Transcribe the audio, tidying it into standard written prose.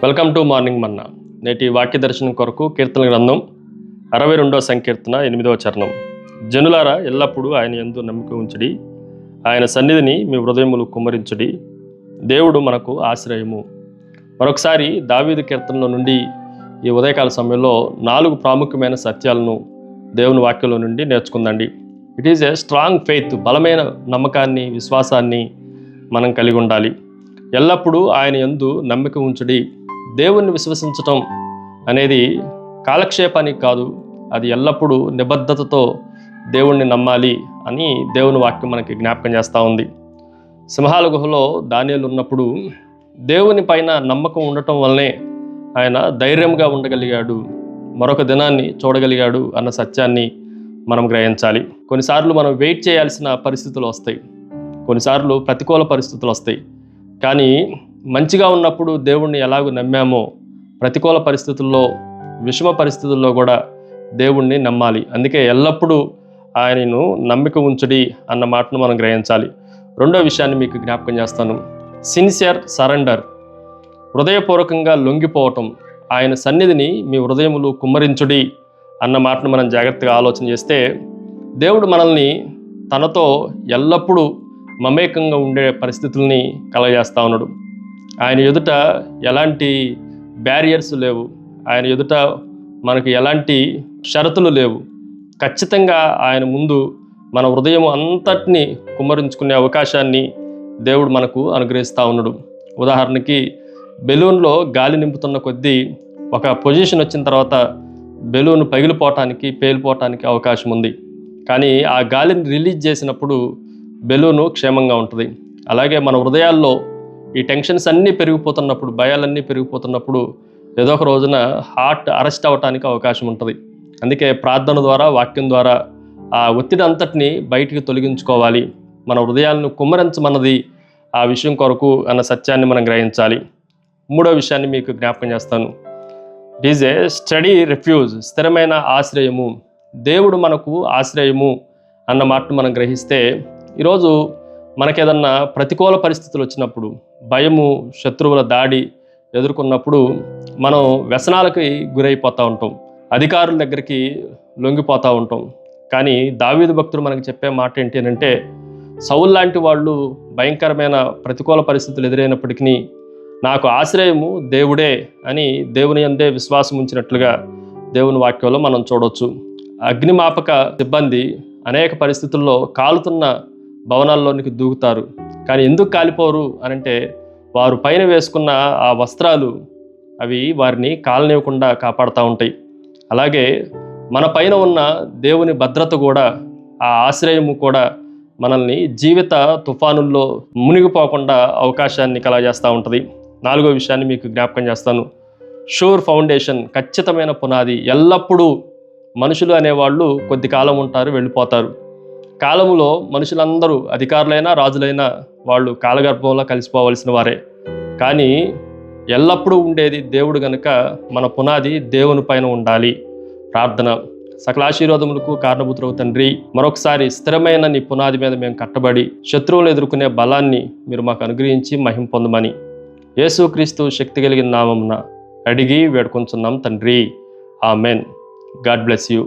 Welcome to morning మన్నా. నేటి వాక్య దర్శనం కొరకు కీర్తన గ్రంథం 62వ సంకీర్తన 8వ చరణం. జనులారా, ఎల్లప్పుడూ ఆయన యందు నమ్మిక ఉంచుడి, ఆయన సన్నిధిని మీ హృదయములు కుమ్మరించుడి. దేవుడు మనకు ఆశ్రయము. మరొకసారి దావీదు కీర్తనలో నుండి ఈ ఉదయకాల సమయంలో 4 ప్రాముఖ్యమైన సత్యాలను దేవుని వాక్యంలో నుండి నేర్చుకుందండి. It is a strong faith. బలమైన నమ్మకాన్ని, విశ్వాసాన్ని మనం కలిగి ఉండాలి. ఎల్లప్పుడూ ఆయన యందు నమ్మిక ఉంచుడి. దేవుణ్ణి విశ్వసించటం అనేది కాలక్షేపానికి కాదు, అది ఎల్లప్పుడూ నిబద్ధతతో దేవుణ్ణి నమ్మాలి అని దేవుని వాక్యం మనకి జ్ఞాపకం చేస్తూ ఉంది. సింహాల గుహలో దానియేలు ఉన్నప్పుడు దేవుని పైన నమ్మకం ఉండటం వల్లనే ఆయన ధైర్యంగా ఉండగలిగాడు, మరొక దినాన్ని చూడగలిగాడు అన్న సత్యాన్ని మనం గ్రహించాలి. కొన్నిసార్లు మనం వెయిట్ చేయాల్సిన పరిస్థితులు వస్తాయి, కొన్నిసార్లు ప్రతికూల పరిస్థితులు వస్తాయి. కానీ మంచిగా ఉన్నప్పుడు దేవుణ్ణి ఎలాగో నమ్మామో, ప్రతికూల పరిస్థితుల్లో, విషమ పరిస్థితుల్లో కూడా దేవుణ్ణి నమ్మాలి. అందుకే ఎల్లప్పుడూ ఆయనను నమ్మిక ఉంచుడి అన్న మాటను మనం గ్రహించాలి. రెండో విషయాన్ని మీకు జ్ఞాపకం చేస్తాను. సిన్సియర్ సరెండర్, హృదయపూర్వకంగా లొంగిపోవటం. ఆయన సన్నిధిని మీ హృదయములు కుమ్మరించుడి అన్న మాటను మనం జాగ్రత్తగా ఆలోచన చేస్తే, దేవుడు మనల్ని తనతో ఎల్లప్పుడూ మమేకంగా ఉండే పరిస్థితుల్ని కలగజేస్తూ ఉన్నాడు. ఆయన ఎదుట ఎలాంటి బ్యారియర్స్ లేవు, ఆయన ఎదుట మనకు ఎలాంటి షరతులు లేవు. ఖచ్చితంగా ఆయన ముందు మన హృదయం అంతటిని కుమ్మరించుకునే అవకాశాన్ని దేవుడు మనకు అనుగ్రహిస్తూ ఉన్నాడు. ఉదాహరణకి, బెలూన్లో గాలి నింపుతున్న కొద్దీ ఒక పొజిషన్ వచ్చిన తర్వాత బెలూన్ పగిలిపోవటానికి, పేలిపోవటానికి అవకాశం ఉంది. కానీ ఆ గాలిని రిలీజ్ చేసినప్పుడు బెలూను క్షేమంగా ఉంటుంది. అలాగే మన హృదయాల్లో ఈ టెన్షన్స్ అన్నీ పెరిగిపోతున్నప్పుడు, భయాలన్నీ పెరిగిపోతున్నప్పుడు ఏదో ఒక రోజున హార్ట్ అరెస్ట్ అవ్వటానికి అవకాశం ఉంటుంది. అందుకే ప్రార్థన ద్వారా, వాక్యం ద్వారా ఆ ఒత్తిడి అంతటిని బయటికి తొలగించుకోవాలి. మన హృదయాలను కుమ్మరించమన్నది ఆ విషయం కొరకు అన్న సత్యాన్ని మనం గ్రహించాలి. మూడో విషయాన్ని మీకు జ్ఞాపకం చేస్తాను. It is A study refuse, స్థిరమైన ఆశ్రయము. దేవుడు మనకు ఆశ్రయము అన్న మాటను మనం గ్రహిస్తే, ఈరోజు మనకేదన్నా ప్రతికూల పరిస్థితులు వచ్చినప్పుడు, భయము, శత్రువుల దాడి ఎదుర్కొన్నప్పుడు మనం వ్యసనాలకి గురైపోతూ ఉంటాం, అధికారుల దగ్గరికి లొంగిపోతూ ఉంటాం. కానీ దావీదు భక్తుడు మనకు చెప్పే మాట ఏంటి అంటే, సౌలు లాంటి వాళ్ళు భయంకరమైన ప్రతికూల పరిస్థితులు ఎదురైనప్పటికీ నాకు ఆశ్రయము దేవుడే అని దేవుని యందే విశ్వాసం ఉంచినట్లుగా దేవుని వాక్యంలో మనం చూడవచ్చు. అగ్నిమాపక సిబ్బంది అనేక పరిస్థితుల్లో కాలుతున్న భవనాల్లోనికి దూకుతారు. కానీ ఎందుకు కాలిపోరు అనంటే, వారు పైన వేసుకున్న ఆ వస్త్రాలు అవి వారిని కాలనివ్వకుండా కాపాడుతూ ఉంటాయి. అలాగే మన పైన ఉన్న దేవుని భద్రత కూడా, ఆ ఆశ్రయము కూడా మనల్ని జీవిత తుఫానుల్లో మునిగిపోకుండా అవకాశాన్ని కలగజేస్తూ ఉంటుంది. 4వ విషయాన్ని మీకు జ్ఞాపకం చేస్తాను. షూర్ ఫౌండేషన్, ఖచ్చితమైన పునాది. ఎల్లప్పుడూ మనుషులు అనేవాళ్ళు కొద్ది కాలం ఉంటారు, వెళ్ళిపోతారు. కాలములో మనుషులందరూ, అధికారులైనా రాజులైనా, వాళ్ళు కాలగర్భంలో కలిసిపోవలసిన వారే. కానీ ఎల్లప్పుడూ ఉండేది దేవుడు గనుక మన పునాది దేవుని పైన ఉండాలి. ప్రార్థన. సకల ఆశీర్వాదములకు కారణభూతుడవు తండ్రి, మరొకసారి స్థిరమైన నీ పునాది మీద మేము కట్టబడి శత్రువులు ఎదుర్కొనే బలాన్ని మీరు మాకు అనుగ్రహించి మహిమ పొందమని యేసుక్రీస్తు శక్తి కలిగిన నామమున అడిగి వేడుకొంచున్నాం తండ్రి. ఆమెన్. God bless you.